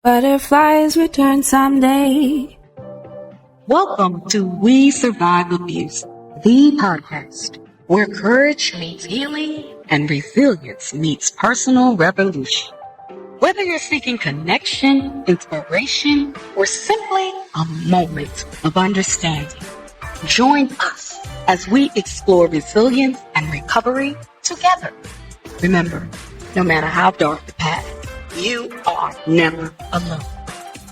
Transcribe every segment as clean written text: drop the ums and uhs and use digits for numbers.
Butterflies return someday. Welcome to We Survive Abuse, the podcast where courage meets healing and resilience meets personal revolution. Whether you're seeking connection, inspiration, or simply a moment of understanding, join us as we explore resilience and recovery together. Remember, no matter how dark the path, you are never alone.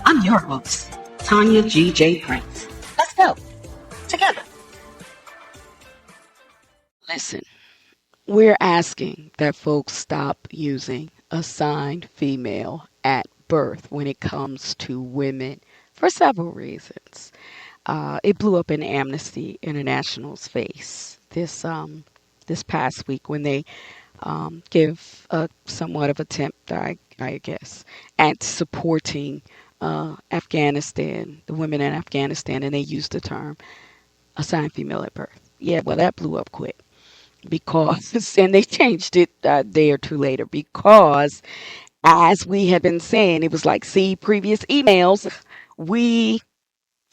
I'm your host, Tonya GJ Prince. Let's go together. Listen, we're asking that folks stop using assigned female at birth when it comes to women for several reasons. It blew up in Amnesty International's face this past week when they give a somewhat of attempt, I guess, at supporting Afghanistan, the women in Afghanistan, and they used the term assigned female at birth. Yeah, well, that blew up quick because, and they changed it a day or two later because, as we had been saying, it was like, see, previous emails, we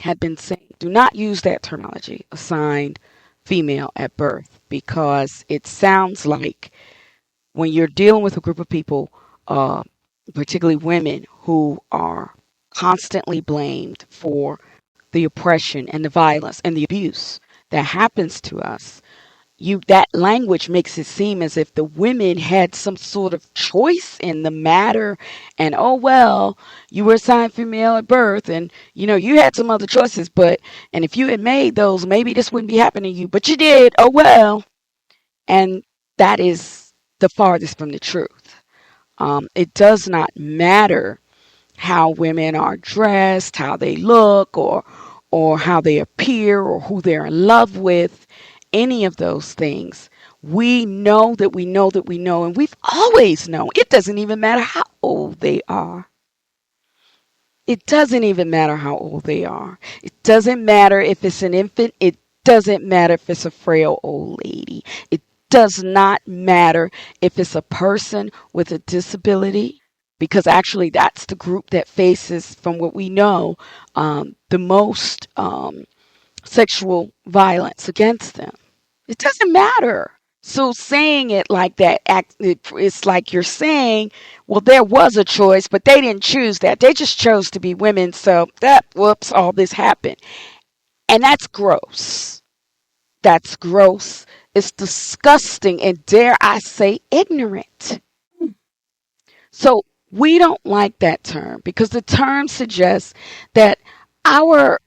had been saying, do not use that terminology, assigned female at birth, because it sounds like when you're dealing with a group of people, uh, particularly women, who are constantly blamed for the oppression and the violence and the abuse that happens to us, that language makes it seem as if the women had some sort of choice in the matter, and oh well, you were assigned female at birth, and you had some other choices, and if you had made those, maybe this wouldn't be happening to you, but you did, oh well. And that is the farthest from the truth. It does not matter how women are dressed, how they look, or how they appear, or who they're in love with, any of those things. We know that we know that we know, and we've always known. It doesn't even matter how old they are. It doesn't even matter how old they are. It doesn't matter if it's an infant. It doesn't matter if it's a frail old lady. It does not matter if it's a person with a disability, because actually that's the group that faces, from what we know, the most sexual violence against them. It doesn't matter. So saying it like that, it's like you're saying, well, there was a choice, but they didn't choose that. They just chose to be women. So whoops, all this happened. And that's gross. That's gross. It's disgusting, and dare I say ignorant. So we don't like that term because the term suggests that our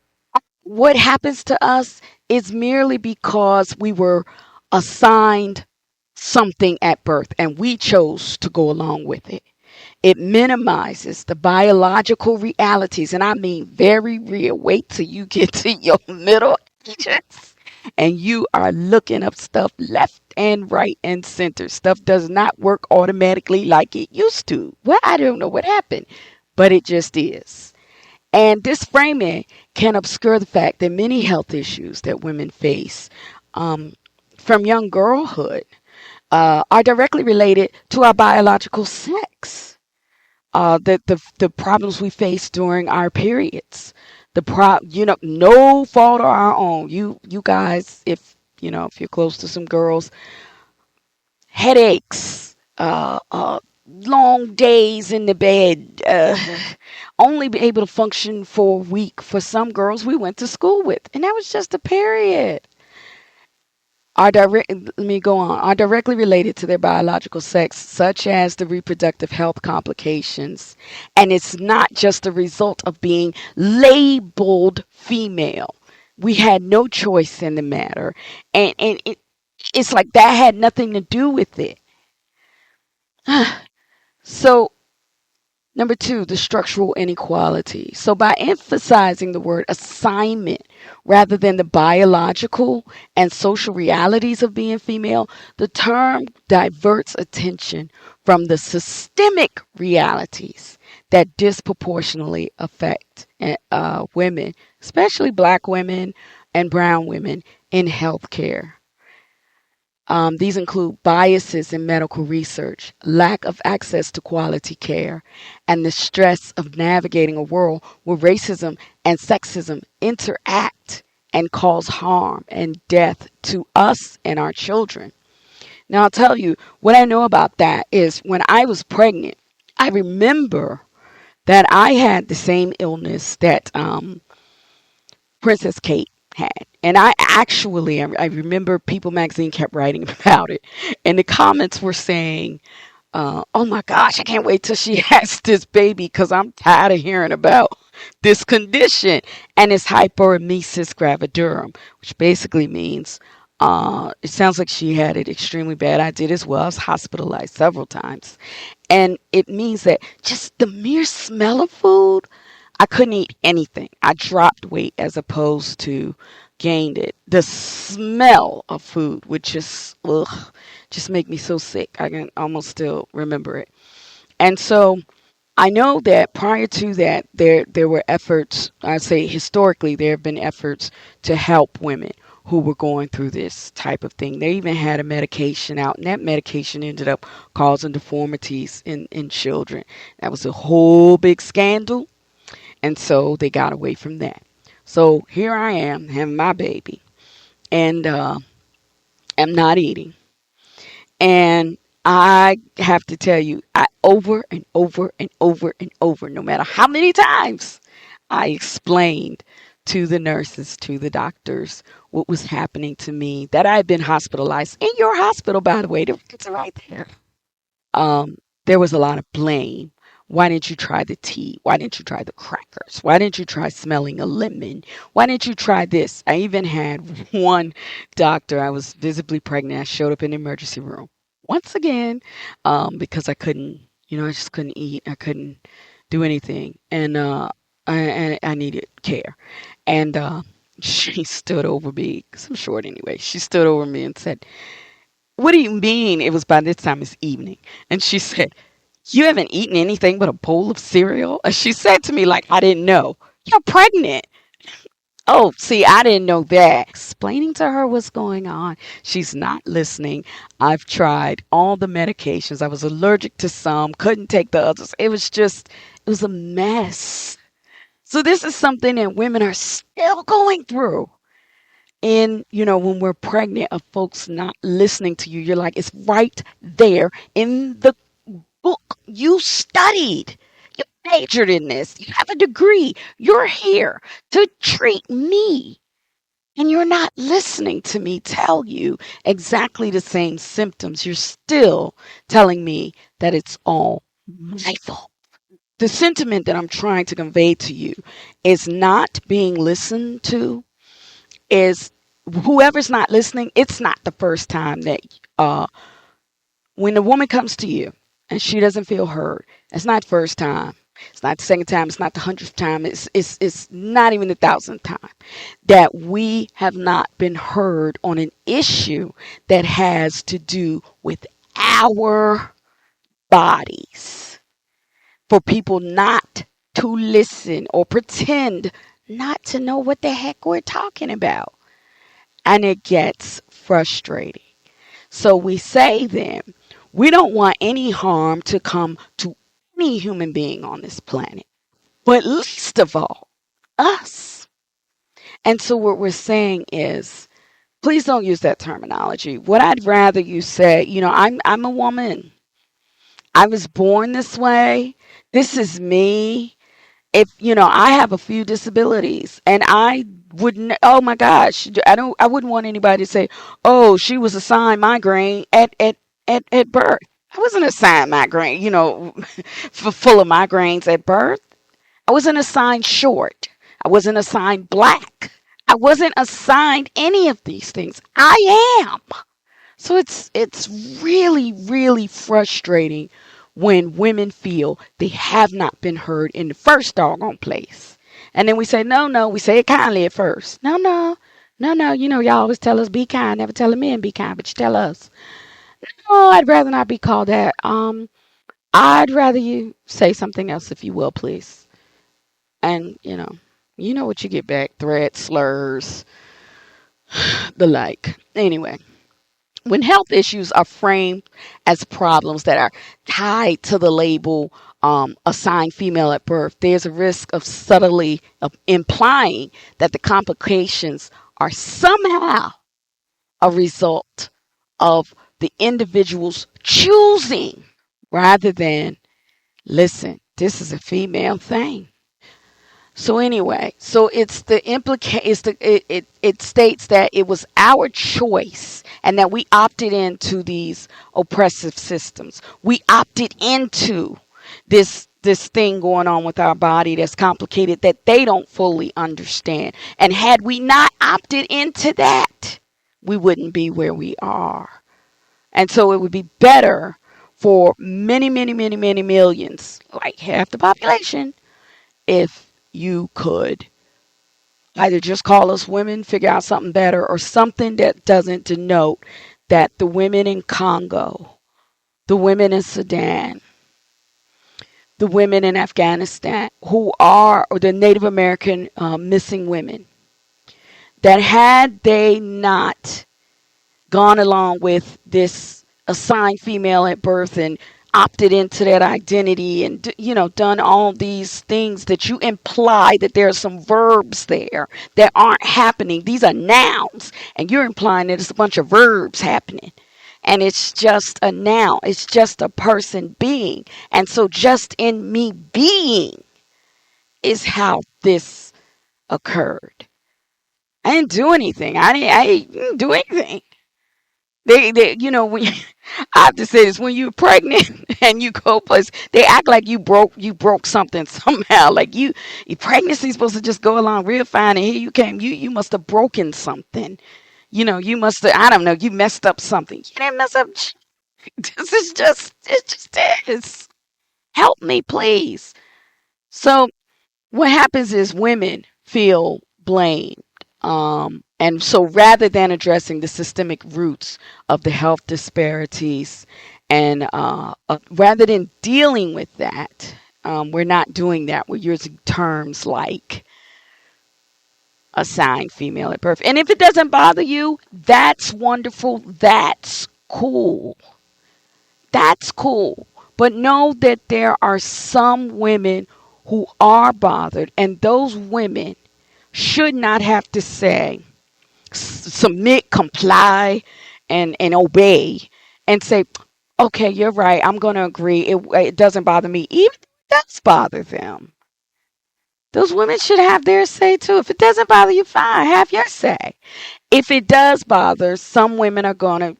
what happens to us is merely because we were assigned something at birth and we chose to go along with it. It minimizes the biological realities, and I mean very real. Wait till you get to your middle ages and you are looking up stuff left and right and center. Stuff does not work automatically like it used to. Well, I don't know what happened, but it just is. And this framing can obscure the fact that many health issues that women face from young girlhood are directly related to our biological sex. The problems we face during our periods, no fault of our own. You guys, if you're close to some girls, headaches, long days in the bed, only be able to function for a week for some girls we went to school with, and that was just a period. Let me go on, are directly related to their biological sex, such as the reproductive health complications. And it's not just a result of being labeled female. We had no choice in the matter. And it's like that had nothing to do with it. So, number two, the structural inequality. So by emphasizing the word assignment rather than the biological and social realities of being female, the term diverts attention from the systemic realities that disproportionately affect women, especially Black women and brown women in healthcare. These include biases in medical research, lack of access to quality care, and the stress of navigating a world where racism and sexism interact and cause harm and death to us and our children. Now, I'll tell you what I know about that is when I was pregnant, I remember that I had the same illness that Princess Kate had. And I remember People magazine kept writing about it. And the comments were saying, oh my gosh, I can't wait till she has this baby because I'm tired of hearing about this condition. And it's hyperemesis gravidarum, which basically means it sounds like she had it extremely bad. I did as well. I was hospitalized several times. And it means that just the mere smell of food, I couldn't eat anything. I dropped weight as opposed to gained it. The smell of food would just make me so sick. I can almost still remember it. And so I know that prior to that, there were efforts. I say historically, there have been efforts to help women who were going through this type of thing. They even had a medication out, and that medication ended up causing deformities in children. That was a whole big scandal, and so they got away from that. So here I am having my baby, and am not eating. And I have to tell you, I over and over and over and over, no matter how many times I explained to the nurses, to the doctors, what was happening to me, that I had been hospitalized in your hospital, by the way. The records are right there. Um, there was a lot of blame. Why didn't you try the tea? Why didn't you try the crackers? Why didn't you try smelling a lemon? Why didn't you try this? I even had one doctor, I was visibly pregnant. I showed up in the emergency room once again because I couldn't, I just couldn't eat. I couldn't do anything. And I needed care. And she stood over me, because I'm short anyway. She stood over me and said, what do you mean? It was by this time it's evening. And she said, you haven't eaten anything but a bowl of cereal? And she said to me like I didn't know. You're pregnant. Oh, see, I didn't know that. Explaining to her what's going on. She's not listening. I've tried all the medications. I was allergic to some, couldn't take the others. It was a mess. So this is something that women are still going through. And, when we're pregnant, of folks not listening to you, you're like, it's right there in the book. You studied. You majored in this. You have a degree. You're here to treat me. And you're not listening to me tell you exactly the same symptoms. You're still telling me that it's all my fault. The sentiment that I'm trying to convey to you is not being listened to, is whoever's not listening, it's not the first time that when a woman comes to you and she doesn't feel heard, it's not the first time. It's not the second time. It's not the 100th time. It's not even the 1,000th time that we have not been heard on an issue that has to do with our bodies. For people not to listen or pretend not to know what the heck we're talking about. And it gets frustrating. So we say then, we don't want any harm to come to any human being on this planet, but least of all, us. And so what we're saying is, please don't use that terminology. What I'd rather you say, I'm a woman. I was born this way. This is me. If I have a few disabilities, and I wouldn't, oh my gosh, I wouldn't want anybody to say, oh, she was assigned migraine at birth. I wasn't assigned migraine, full of migraines at birth. I wasn't assigned short. I wasn't assigned black. I wasn't assigned any of these things. I am. So it's really, really frustrating when women feel they have not been heard in the first doggone place. And then we say, no, we say it kindly at first. No, y'all always tell us be kind, never tell the men be kind, but you tell us. Oh, I'd rather not be called that. I'd rather you say something else, if you will, please. And, you know what you get back, threats, slurs, the like. Anyway. When health issues are framed as problems that are tied to the label assigned female at birth, there's a risk of subtly of implying that the complications are somehow a result of the individual's choosing rather than, listen, this is a female thing. So anyway, so it's the it states that it was our choice and that we opted into these oppressive systems. We opted into this thing going on with our body that's complicated that they don't fully understand. And had we not opted into that, we wouldn't be where we are. And so it would be better for many, many, many, many millions, like half the population, if you could either just call us women, figure out something better, or something that doesn't denote that the women in Congo, the women in Sudan, the women in Afghanistan, who are or the Native American missing women, that had they not gone along with this assigned female at birth and opted into that identity and done all these things that you imply that there are some verbs there that aren't happening. These are nouns and you're implying that it's a bunch of verbs happening, and it's just a noun, it's just a person being. And so just in me being is how this occurred. I didn't do anything. I didn't do anything. When I have to say this, when you're pregnant and you go plus, they act like you broke something somehow. Like your pregnancy's supposed to just go along real fine, and here you came, you must have broken something. You must have, I don't know, you messed up something. You didn't mess up. It just is. Help me, please. So what happens is women feel blamed. And so rather than addressing the systemic roots of the health disparities and rather than dealing with that, we're not doing that. We're using terms like assigned female at birth. And if it doesn't bother you, that's wonderful. That's cool. That's cool. But know that there are some women who are bothered, and those women should not have to say, submit, comply, and obey, and say, okay, you're right, I'm going to agree. It doesn't bother me. Even if it does bother them, those women should have their say too. If it doesn't bother you, fine, have your say. If it does bother, some women are going to,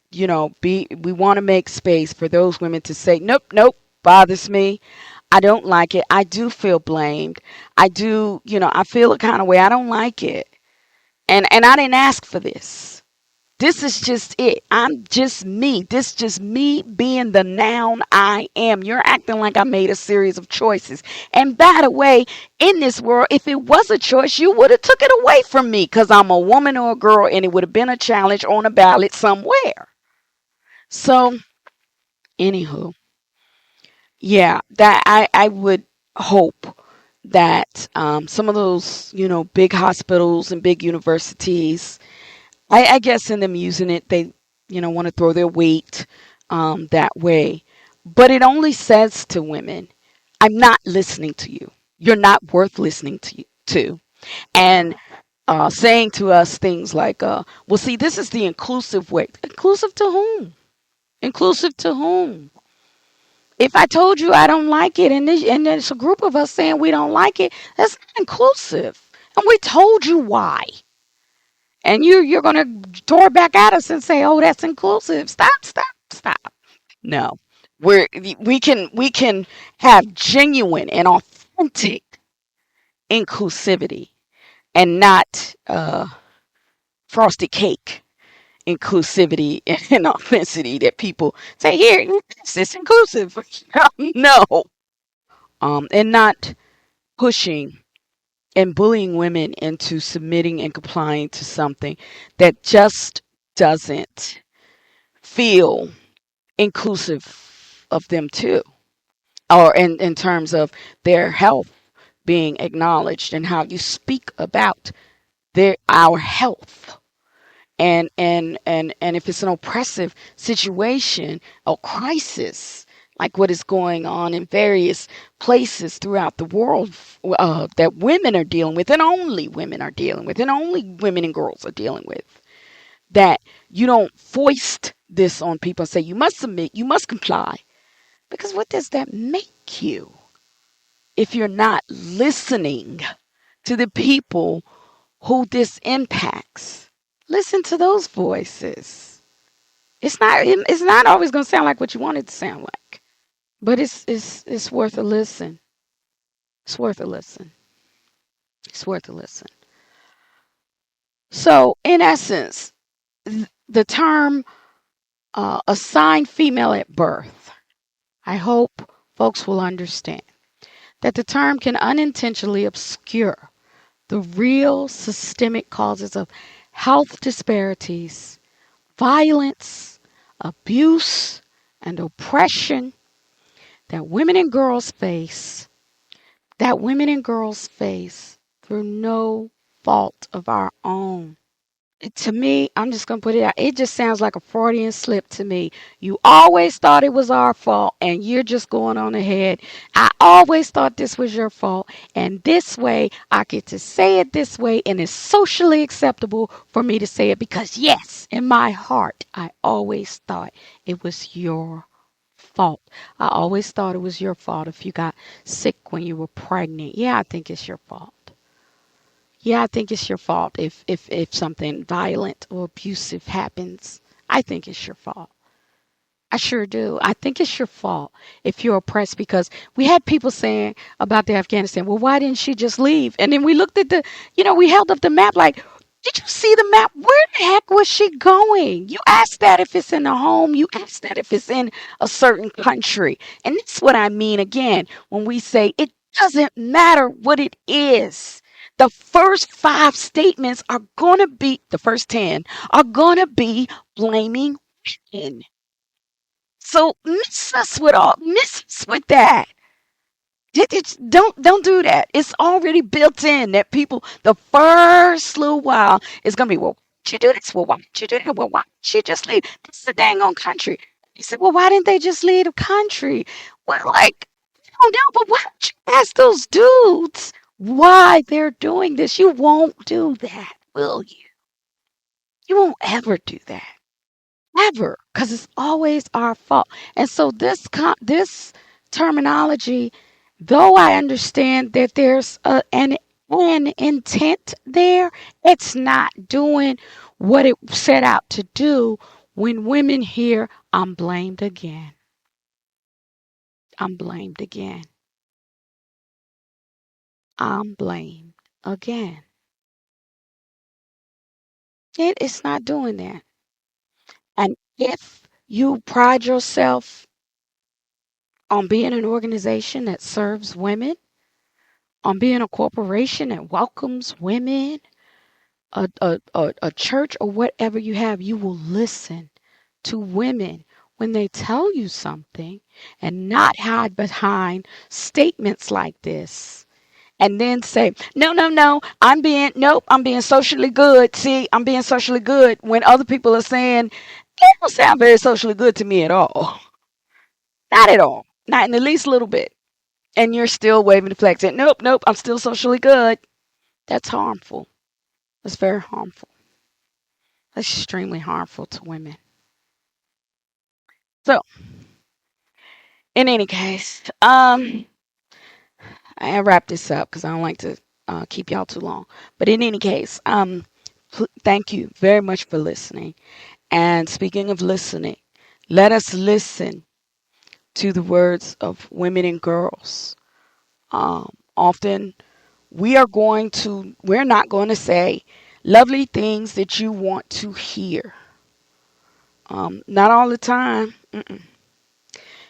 we want to make space for those women to say, nope, nope, bothers me. I don't like it. I do feel blamed. I do, I feel a kind of way. I don't like it. And I didn't ask for this. This is just it. I'm just me. This just me being the noun I am. You're acting like I made a series of choices. And by the way, in this world, if it was a choice, you would have took it away from me because I'm a woman or a girl, and it would have been a challenge on a ballot somewhere. So, anywho, yeah, that I would hope that some of those, big hospitals and big universities, I guess in them using it, they, want to throw their weight that way. But it only says to women, I'm not listening to you. You're not worth listening to. And saying to us things like, well, see, this is the inclusive way. Inclusive to whom? Inclusive to whom? If I told you I don't like it, and there's a group of us saying we don't like it, that's not inclusive. And we told you why. And you're gonna tore back at us and say, "Oh, that's inclusive." Stop, stop, stop. No, we can have genuine and authentic inclusivity, and not frosted cake inclusivity and authenticity that people say here. It's inclusive. No, and not pushing and bullying women into submitting and complying to something that just doesn't feel inclusive of them too, or in terms of their health being acknowledged and how you speak about our health And if it's an oppressive situation or crisis, like what is going on in various places throughout the world, that women are dealing with, and only women are dealing with, and only women and girls are dealing with, that you don't foist this on people and say, you must submit, you must comply. Because what does that make you if you're not listening to the people who this impacts? Listen to those voices. It's not always going to sound like what you want it to sound like, but it's worth a listen. It's worth a listen. It's worth a listen. So, in essence, the term assigned female at birth, I hope folks will understand that the term can unintentionally obscure the real systemic causes of health disparities, violence, abuse, and oppression that women and girls face, through no fault of our own. To me, I'm just going to put it out. It just sounds like a Freudian slip to me. You always thought it was our fault, and you're just going on ahead. I always thought this was your fault, and this way, I get to say it this way, and it's socially acceptable for me to say it because, yes, in my heart, I always thought it was your fault. I always thought it was your fault if you got sick when you were pregnant. Yeah, I think it's your fault. Yeah, I think it's your fault if something violent or abusive happens. I think it's your fault. I sure do. I think it's your fault if you're oppressed, because we had people saying about the Afghanistan, well, why didn't she just leave? And then we looked at we held up the map like, did you see the map? Where the heck was she going? You ask that if it's in a home. You ask that if it's in a certain country. And that's what I mean again when we say it doesn't matter what it is. The first 5 statements are going to be, the first 10 are going to be blaming women. So miss us with that. Don't do that. It's already built in that people, the first little while is gonna be, well, why'd you do this? Well, why did you do that? Well, why did you just leave? This is a dang on country. He said, well, why didn't they just leave the country? Well, like, I don't know, but why don't you ask those dudes why they're doing this? You won't do that, will you? You won't ever do that. Ever, because it's always our fault. And so this terminology, though I understand that there's an intent there, it's not doing what it set out to do. When women hear, I'm blamed again. I'm blamed again. I'm blamed again. It's not doing that. And if you pride yourself on being an organization that serves women, on being a corporation that welcomes women, a church or whatever you have, you will listen to women when they tell you something and not hide behind statements like this and then say, no, no, no, I'm being socially good. See, I'm being socially good when other people are saying, it don't sound very socially good to me at all. Not at all. Not in the least little bit. And you're still waving the flag saying, nope, nope, I'm still socially good. That's harmful. That's very harmful. That's extremely harmful to women. So, in any case, I wrap this up because I don't like to keep y'all too long. But in any case, thank you very much for listening. And speaking of listening, let us listen to the words of women and girls. Often we're not going to say lovely things that you want to hear. Not all the time.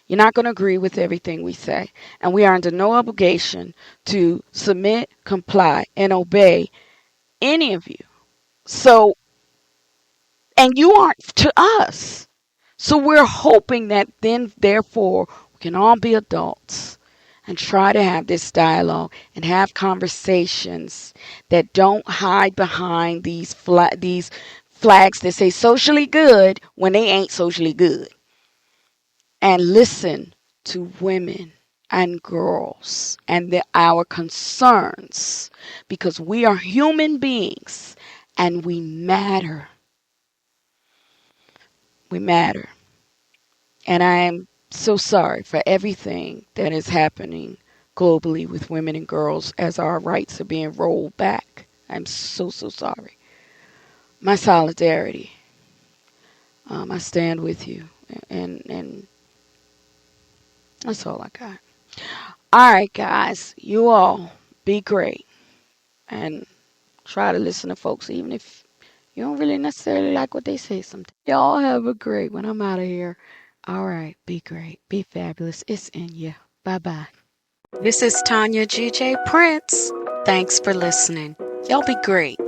You're not going to agree with everything we say. And we are under no obligation to submit, comply, and obey any of you. So, and you aren't to us. So we're hoping that then, therefore, we can all be adults and try to have this dialogue and have conversations that don't hide behind these flags that say socially good when they ain't socially good. And listen to women and girls and our concerns, because we are human beings and we matter. We matter. And I am so sorry for everything that is happening globally with women and girls as our rights are being rolled back. I'm so, so sorry. My solidarity. I stand with you. And that's all I got. All right, guys. You all be great. And try to listen to folks, even if you don't really necessarily like what they say sometimes. Y'all have a great one. I'm out of here. All right. Be great. Be fabulous. It's in you. Bye-bye. This is Tonya GJ Prince. Thanks for listening. Y'all be great.